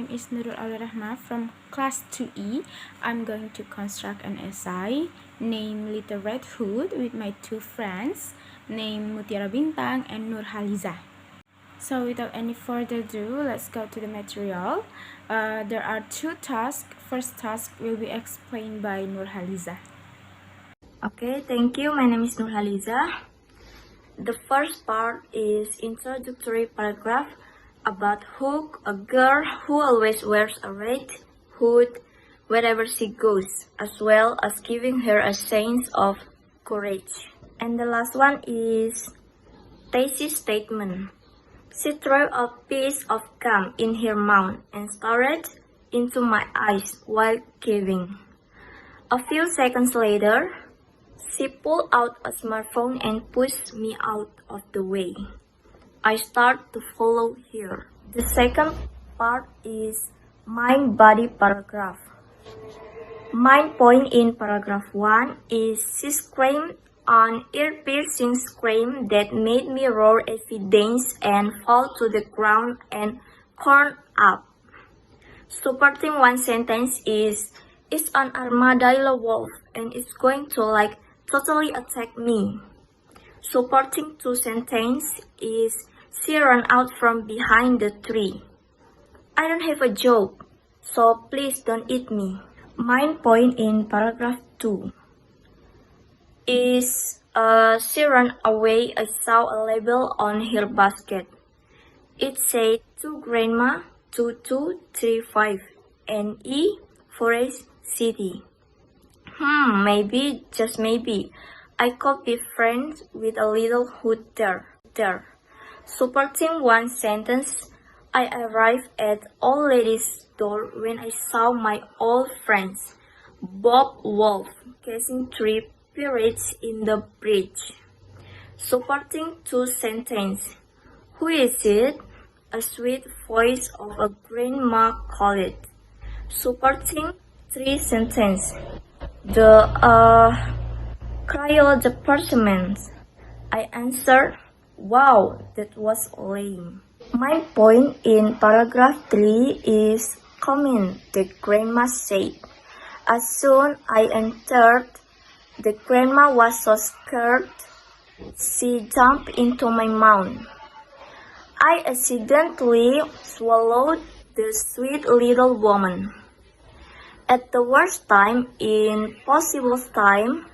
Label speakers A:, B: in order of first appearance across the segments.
A: name is Nurul Rahma from class 2E. I'm going to construct an essay named Little Red Hood with my two friends named Mutiara Bintang and Nurkhalizah. So without any further ado, let's go to the material. There are two tasks. First task will be explained by Nurkhalizah.
B: Okay, thank you. My name is Nurkhalizah. The first part is introductory paragraph about Hook, a girl who always wears a red hood wherever she goes, as well as giving her a sense of courage. And the last one is Daisy's statement. She threw a piece of gum in her mouth and stared into my eyes while giving. A few seconds later, she pulled out a smartphone and pushed me out of the way. I start to follow her. The second part is mind-body paragraph. My point in paragraph 1 is she screamed an ear-piercing scream that made me roar evidence and fall to the ground and curl up. Supporting one sentence is, it's an armadillo wolf and it's going to totally attack me. Supporting two sentences is, she ran out from behind the tree. I don't have a joke, so please don't eat me. My point in paragraph 2 is, she ran away. I saw a label on her basket. It said to Grandma 2235 and E Forest City. Maybe, just maybe, I could be friends with a little hood there. Supporting one sentence, I arrived at old lady's door when I saw my old friends, Bob Wolf, catching three pirates in the bridge. Supporting two sentences, who is it? A sweet voice of a grandma called it. Supporting three sentences, the cryo department. I answered, wow, that was lame. My point in paragraph 3 is comment, the grandma said. As soon I entered, the grandma was so scared, she jumped into my mouth. I accidentally swallowed the sweet little woman. At the worst time in possible time,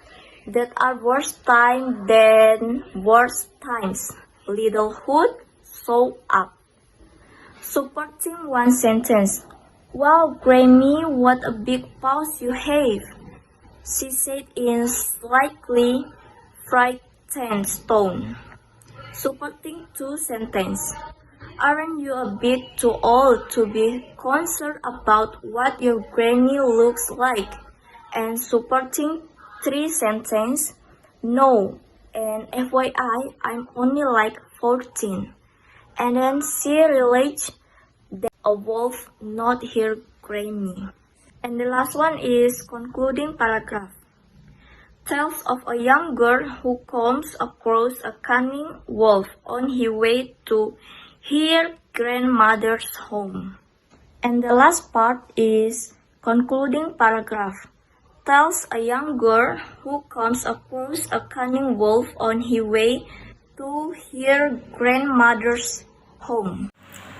B: that are worse time than worst times. Little Hood show up. Supporting one sentence. Wow, Grammy, what a big paws you have, she said in slightly frightened tone. Supporting two sentences. Aren't you a bit too old to be concerned about what your granny looks like? And supporting three sentences. No, and FYI, I'm only 14. And then she realized that a wolf not her granny. And the last one is concluding paragraph. Tells of a young girl who comes across a cunning wolf on her way to her grandmother's home. And the last part is concluding paragraph. Tells a young girl who comes across a cunning wolf on her way to her grandmother's home.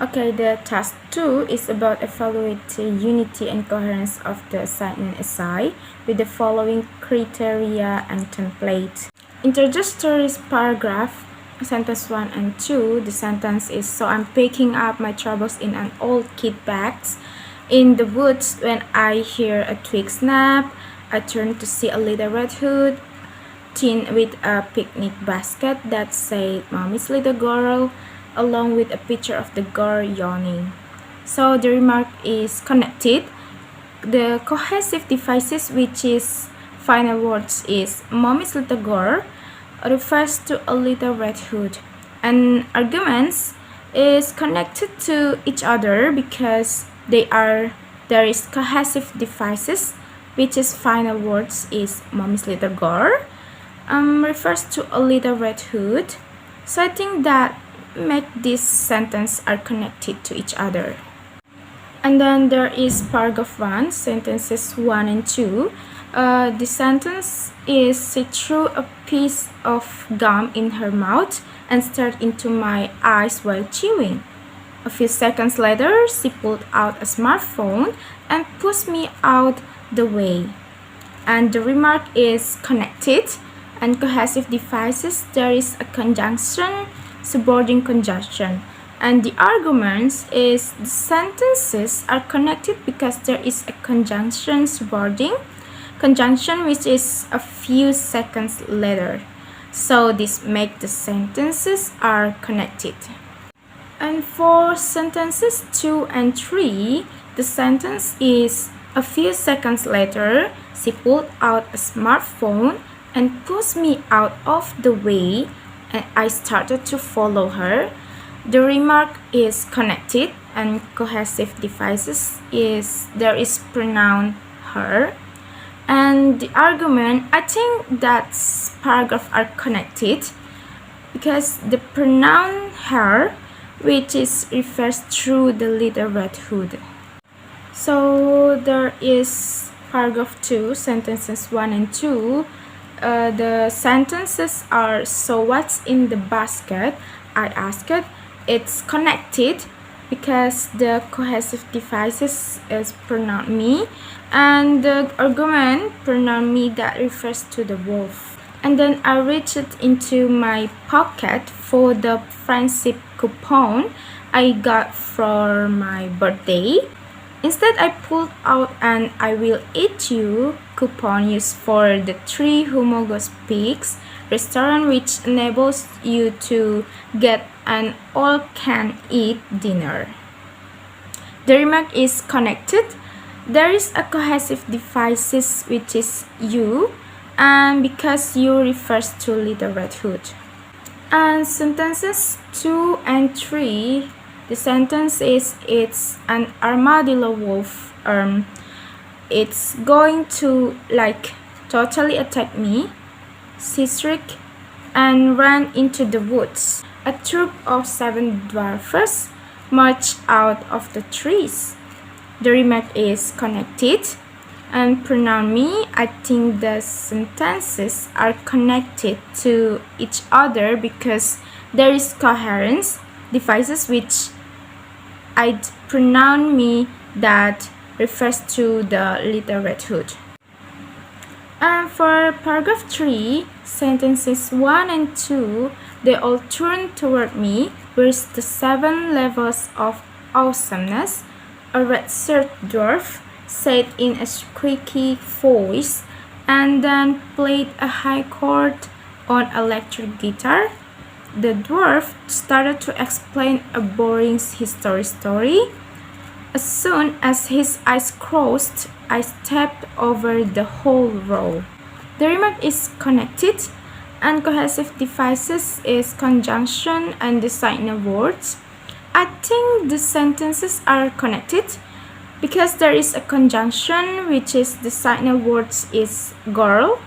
A: Okay, the task 2 is about evaluating unity and coherence of the assignment essay with the following criteria and template. Introductory paragraph, sentence 1 and 2, the sentence is, so I'm picking up my troubles in an old kit bag. In the woods, when I hear a twig snap, I turn to see a little red hood tin with a picnic basket that said Mommy's Little Girl, along with a picture of the girl yawning. So the remark is connected. The cohesive devices, which is final words, is Mommy's Little Girl refers to a little red hood, and arguments is connected to each other because there is cohesive devices, which is final words is Mommy's Little Girl refers to a little red hood. So I think that make this sentence are connected to each other. And then there is paragraph 1, sentences 1 and 2. The sentence is, she threw a piece of gum in her mouth and stared into my eyes while chewing. A few seconds later, she pulled out a smartphone and pushed me out the way. And the remark is connected and cohesive devices. There is a conjunction, subordinate conjunction. And the argument is the sentences are connected because there is a conjunction subordinate conjunction which is a few seconds later. So this makes the sentences are connected. And for sentences 2 and 3, the sentence is, a few seconds later, she pulled out a smartphone and pushed me out of the way, and I started to follow her. The remark is connected and cohesive devices is, there is pronoun her. And the argument, I think that paragraph are connected because the pronoun her, which is refers through the little red hood. So there is paragraph 2, sentences 1 and 2. The sentences are, so what's in the basket? I asked. It's connected because the cohesive devices is pronoun me, and the argument pronoun me that refers to the wolf. And then I reached into my pocket for the friendship coupon I got for my birthday. Instead, I pulled out an I will eat you coupon used for the 3 Humongous Pigs restaurant, which enables you to get an all-can-eat dinner. The remark is connected. There is a cohesive devices which is you, and because you refers to Little Red Hood. And sentences 2 and 3, the sentence is, it's an armadillo wolf. It's going to totally attack me. She shrieked and ran into the woods. A troop of 7 dwarfs marched out of the trees. The remark is connected and pronoun me. I think the sentences are connected to each other because there is coherence devices which I pronoun me that refers to the Little Red Hood. And for paragraph 3, sentences 1 and 2, they all turn toward me with the 7 levels of awesomeness. A red-shirt dwarf said in a squeaky voice and then played a high chord on electric guitar. The dwarf started to explain a boring history story. As soon as his eyes crossed, I stepped over the whole row. The remark is connected, and cohesive devices is conjunction and the signal words. I think the sentences are connected because there is a conjunction which is the signal words is girl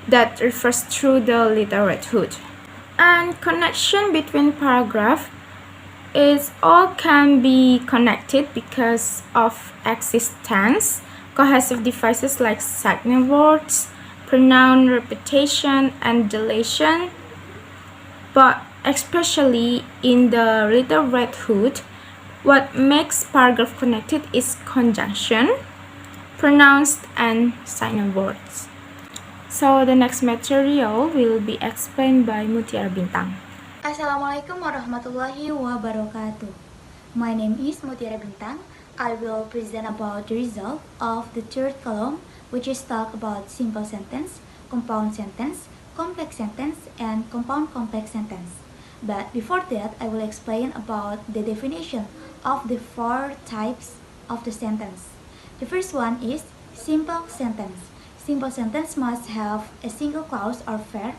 A: that refers to the Little Red Hood. And connection between paragraph is all can be connected because of existence. Cohesive devices like signal words, pronoun repetition and deletion, but especially in the Little Red Hood, what makes paragraph connected is conjunction, pronouns, and signal words. So the next material will be explained by Mutiara Bintang.
C: Assalamualaikum warahmatullahi wabarakatuh. My name is Mutiara Bintang. I will present about the result of the third column, which is talk about simple sentence, compound sentence, complex sentence, and compound complex sentence. But before that, I will explain about the definition of the 4 types of the sentence. The first one is simple sentence. Simple sentence must have a single clause or verb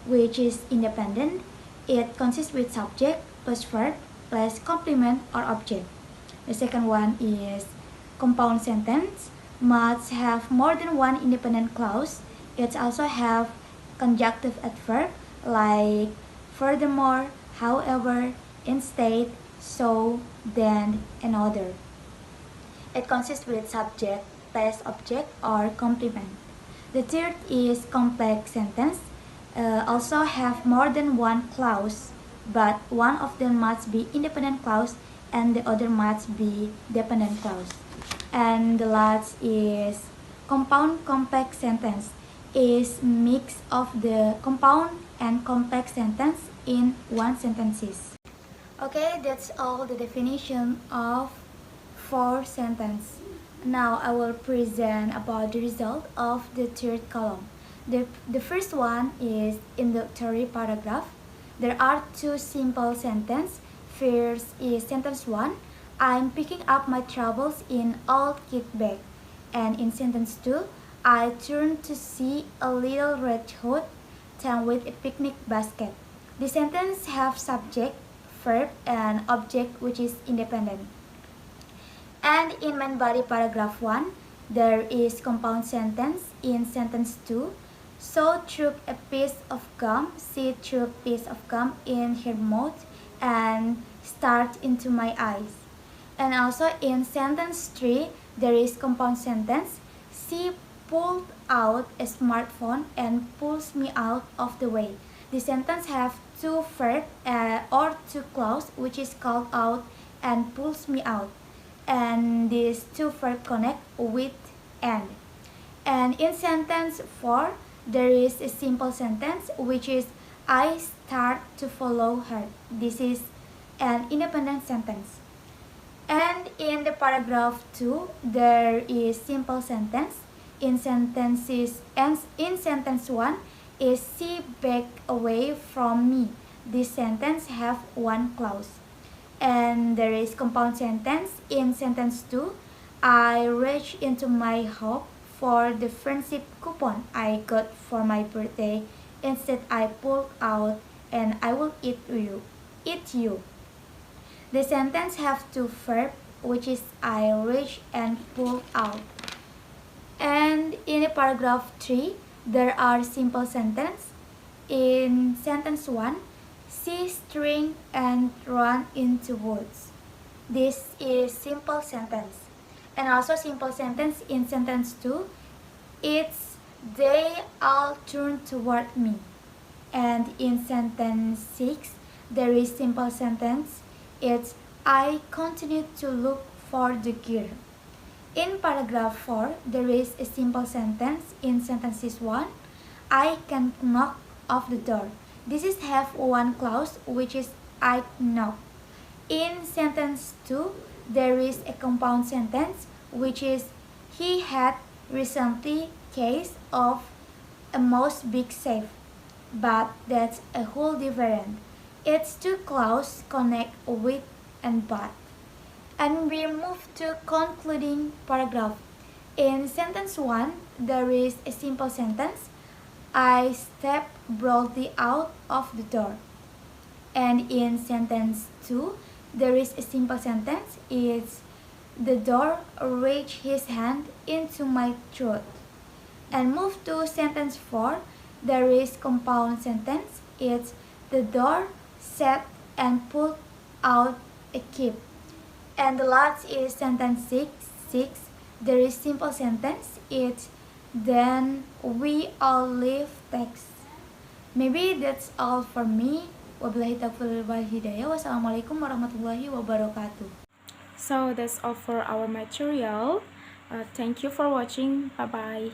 C: which is independent. It consists with subject plus verb plus complement or object. The second one is compound sentence must have more than one independent clause. It also have conjunctive adverb like furthermore, however, instead, so, then, and other. It consists with subject, past object, or complement. The third is complex sentence. Also have more than one clause, but one of them must be independent clause and the other must be dependent clause. And the last is compound complex sentence, is mix of the compound and complex sentence in one sentences. Okay, that's all the definition of four sentence. Now I will present about the result of the third column. The first one is introductory paragraph. There are two simple sentences. First is sentence 1. I'm picking up my troubles in old kit bag. And in sentence 2, I turn to see a little red hood tied with a picnic basket. The sentence have subject, verb, and object which is independent. And in main body paragraph 1, there is compound sentence in sentence 2. So threw a piece of gum, she threw a piece of gum in her mouth and stared into my eyes. And also in sentence 3, there is compound sentence. She pulled out a smartphone and pulls me out of the way. The sentence have two verb or two clause which is called out and pulls me out. And these two verb connect with and. And in sentence 4, there is a simple sentence which is I start to follow her. This is an independent sentence. And in the paragraph 2, there is simple sentence. In sentences and in sentence 1 is she backed away from me. This sentence have one clause. And there is compound sentence in sentence 2. I reached into my home for the friendship coupon I got for my birthday. Instead, I pulled out and I will eat you. The sentence have two verb which is I reach and pull out. And in paragraph 3, there are simple sentence. In sentence 1, she string and run into woods. This is simple sentence. And also simple sentence in sentence 2, it's they all turn toward me. And in sentence 6, there is simple sentence. It's I continue to look for the gear. In paragraph 4, there is a simple sentence. In sentences 1, I can knock off the door. This is have one clause which is I knock. In sentence 2, there is a compound sentence which is he had recently case of a most big safe. But that's a whole different. It's two clause connect with and but. And we move to concluding paragraph. In sentence 1, there is a simple sentence. I step boldly out of the door. And in sentence 2, there is a simple sentence. It's the door reached his hand into my throat. And move to sentence 4, there is compound sentence. It's the door set and pulled out a key. And the last is sentence 6. There is simple sentence. It's then we all leave text. Maybe that's all for me. Wabillahi taufiq wal hidayah. Wassalamualaikum warahmatullahi wabarakatuh.
A: So that's all for our material. Thank you for watching. Bye bye.